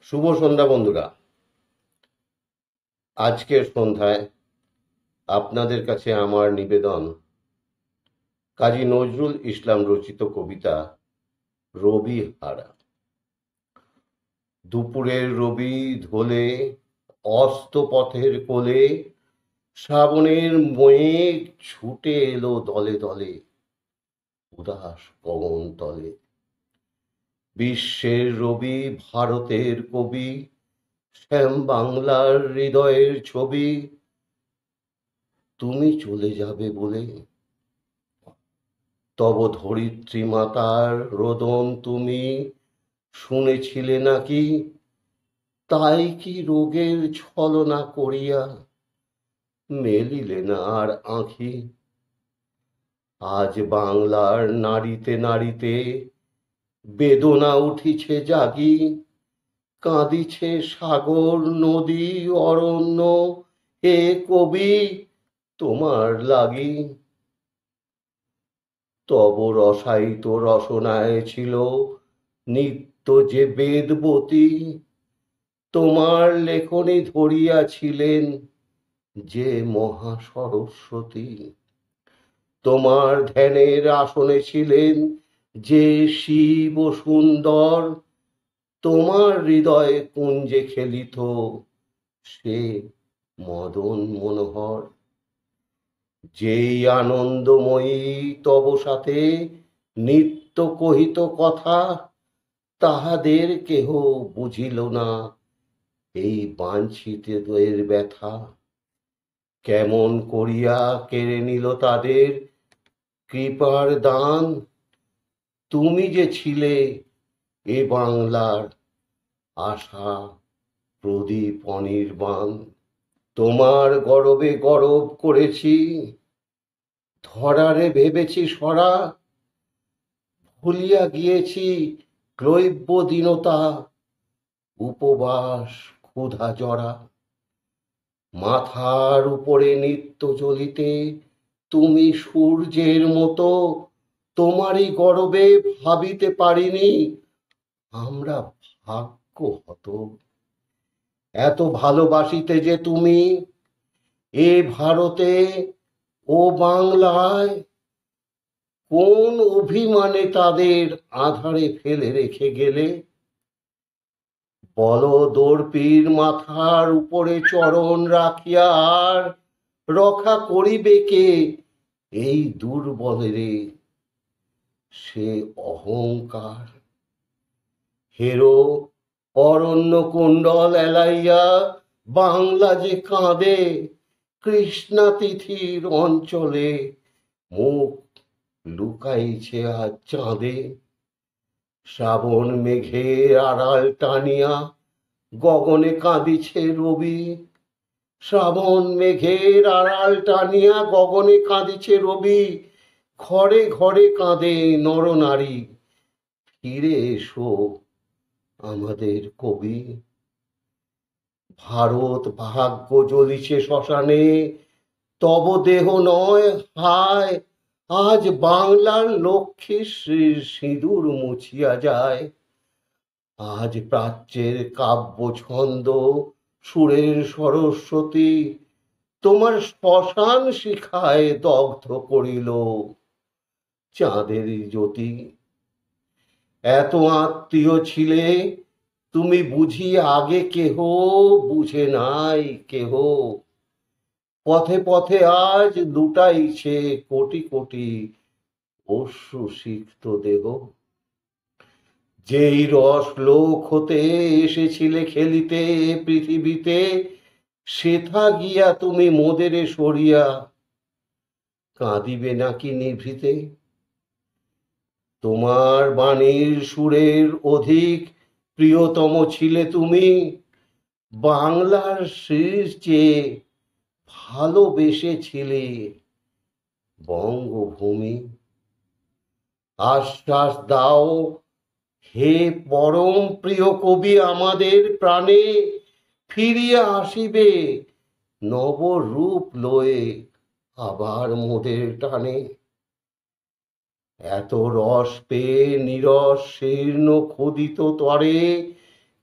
শুভ সন্ধ্যা বন্ধুরা। আজকের সন্ধ্যায় আপনাদের কাছে আমার নিবেদন কাজী নজরুল ইসলাম রচিত কবিতা রবি হারা। দুপুরের রবি ধোলে অস্ত পথের কোলে, শ্রাবণের মেঘ ছুটে এলো দলে দলে উদাস গগন তলে। বিশ্বের রবি ভারতের কবি, শ্যাম বাংলার হৃদয়ের ছবি। তুমি চলে যাবে বলে তব ধরিত্রী মাতার রোদন তুমি শুনেছিলে নাকি? তাই কি রোগের ছলনা করিয়া মেলিলে না আর আঁখি? আজ বাংলার নারীতে নারীতে বেদনা উঠিছে জাগি, কাঁদিছে সাগর নদী অরণ্য, হে কবি তোমার লাগি। তব রসায়িত রসনায় ছিল নিত্য যে বেদবতী, তোমার লেখনী ধরিয়াছিলেন যে মহা সরস্বতী। তোমার ধ্যানের আসনে ছিলেন যে শিব সুন্দর, তোমার হৃদয়ে কুঞ্জে খেলিত সে মদন মনোহর। যেই আনন্দময়ী তব সাথে নিত্য কহিত কথা, তাহাদের কেহ বুঝিল না এই বাঞ্ছিতদের ব্যথা। কেমন করিয়া কেড়ে নিল তাদের কৃপার দান, তুমি যে ছিলে এ বাংলার আশা প্রদীপ অনির্বাণ। তোমার গরবে গরব করেছি, ধরারে ভেবেছি সরা, ভুলিয়া গিয়েছি ক্লৈব্য দীনতা, উপবাস ক্ষুধা জরা। মাথার উপরে নিত্য জ্বলিতে তুমি সূর্যের মতো, তোমারই গরবে ভাবিতে পারিনি আমরা ভাগ্য হত। এত ভালোবাসিতে যে তুমি এ ভারতে ও বাংলায়, কোন অভিমানে তাদের আধারে ফেলে রেখে গেলে? বল দর্পীর মাথার উপরে চরণ রাখিয়া আর রক্ষা করিবে কে এই দুর্বলেরে সে অহংকার? হেরো অরণ্য কুণ্ডল এলাইয়া বাংলা যে কাঁদে, কৃষ্ণা তিথির অঞ্চলে মুখ লুকাইছে আজ চাঁদে। শ্রাবণ মেঘের আড়াল টানিয়া গগনে কাঁদিছে রবি, শ্রাবণ মেঘের আড়াল টানিয়া গগনে কাঁদিছে রবি। ঘরে ঘরে কাঁদে নরনারী, ফিরে এসো আমাদের কবি। ভারত ভাগ্য জ্বলিছে শ্মশানে, তব দেহ নয় হায়। আজ বাংলার লক্ষ্মী সিঁদুর মুছিয়া যায়, আজ প্রাচ্যের কাব্য ছন্দ সুরের সরস্বতী তোমার শ্মশান শিখায় দগ্ধ করিল চাঁদের জ্যোতি। এত আত্মীয় ছিলে তুমি বুঝি আগে কেহ বুঝে নাই কেহ, পথে পথে আজ লুটাইছে কোটি কোটি অশ্রু সিক্ত দেহ। যেই রস লোক হতে এসেছিলে খেলিতে পৃথিবীতে, সেথা গিয়া তুমি মোদেরে সরিয়া কাঁদিবে নাকি নিভৃতে? তোমার বাণীর সুরের অধিক প্রিয়তম ছিলে তুমি, বাংলার শীষ চেয়ে ভালোবেসেছিলে বঙ্গভূমি। আশ্বাস দাও হে পরম প্রিয় কবি, আমাদের প্রাণে ফিরিয়া আসিবে নবরূপ লয়ে আবার মোদের টানে। এত রস পেয়ে নিরস শীর্ণ ক্ষুদিত তরে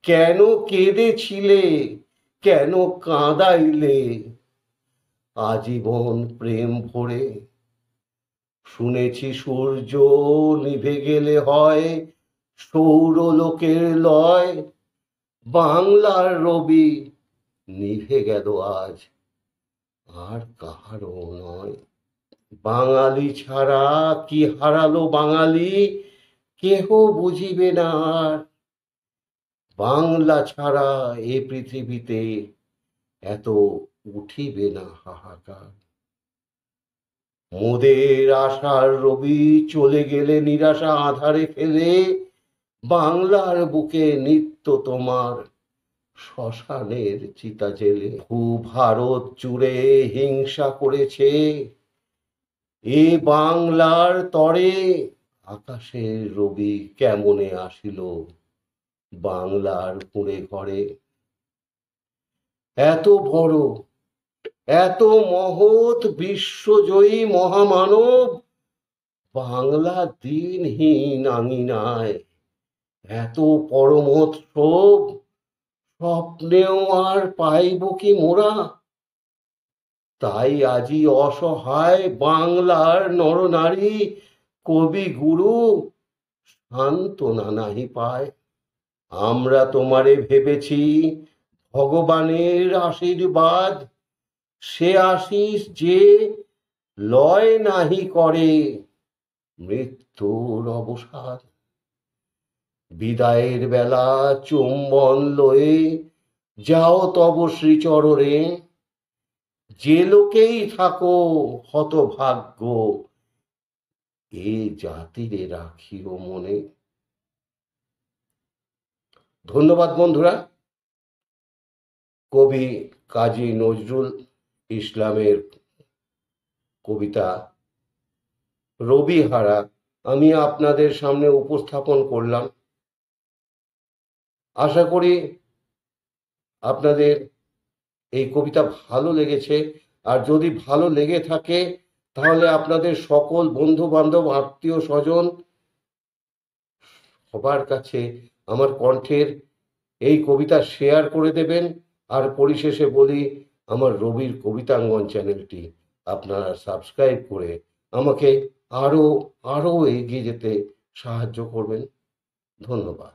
কেন কেঁদেছিলে, কেন কাঁদাইলে? আজীবন প্রেম ভরে শুনেছি সূর্য নিভে গেলে হয় সৌরলোকের লয়। বাংলার রবি নিভে গেল আজ, আর কাহারও নয়। বাঙালি ছাড়া কি হারালো বাঙালি, কেহ বুঝিবে না আর। বাংলা ছাড়া এ পৃথিবীতে এত উঠিবে না হাহাকার। মোদের আশার রবি চলে গেলে নিরাশা আধারে ফেলে, বাংলার বুকে নিত্য তোমার শ্মশানের চিতা জেলে। ভারত জুড়ে হিংসা করেছে, এ বাংলার তরে আকাশের রবি কেমনে আসিল বাংলার কুঁড়ে ঘরে। এত বড়, এত মহৎ বিশ্বজয়ী মহামানব বাংলা দিনহীন আঙিনায়, এত পরমোৎসব স্বপ্নেও আর পাইব কি মোরা? তাই আজি অসহায় বাংলার নরনারী কবি গুরু সান্ত্বনা নাহি পায়। আমরা তোমারে ভেবেছি ভগবানের আশীর্বাদ, সে আশিস যে লয় নাহি করে মৃত্যুর অবসাদ। বিদায়ের বেলা চুম্বন লয়ে যাও তব শ্রীচরণে, যে লোকেই থাকো হতভাগ্য এ জাতিরে রাখিও মনে। ধন্যবাদ বন্ধুরা। কবি কাজী নজরুল ইসলামের কবিতা রবিহারা আমি আপনাদের সামনে উপস্থাপন করলাম। আশা করি আপনাদের এই কবিতা ভালো লেগেছে, আর যদি ভালো লেগে থাকে তাহলে আপনাদের সকল বন্ধু বান্ধব আত্মীয় স্বজন সবার কাছে আমার কণ্ঠের এই কবিতা শেয়ার করে দেবেন। আর পরিশেষে বলি, আমার রবির কবিতাঙ্গন চ্যানেলটি আপনারা সাবস্ক্রাইব করে আমাকে আরো এগিয়ে যেতে সাহায্য করবেন। ধন্যবাদ।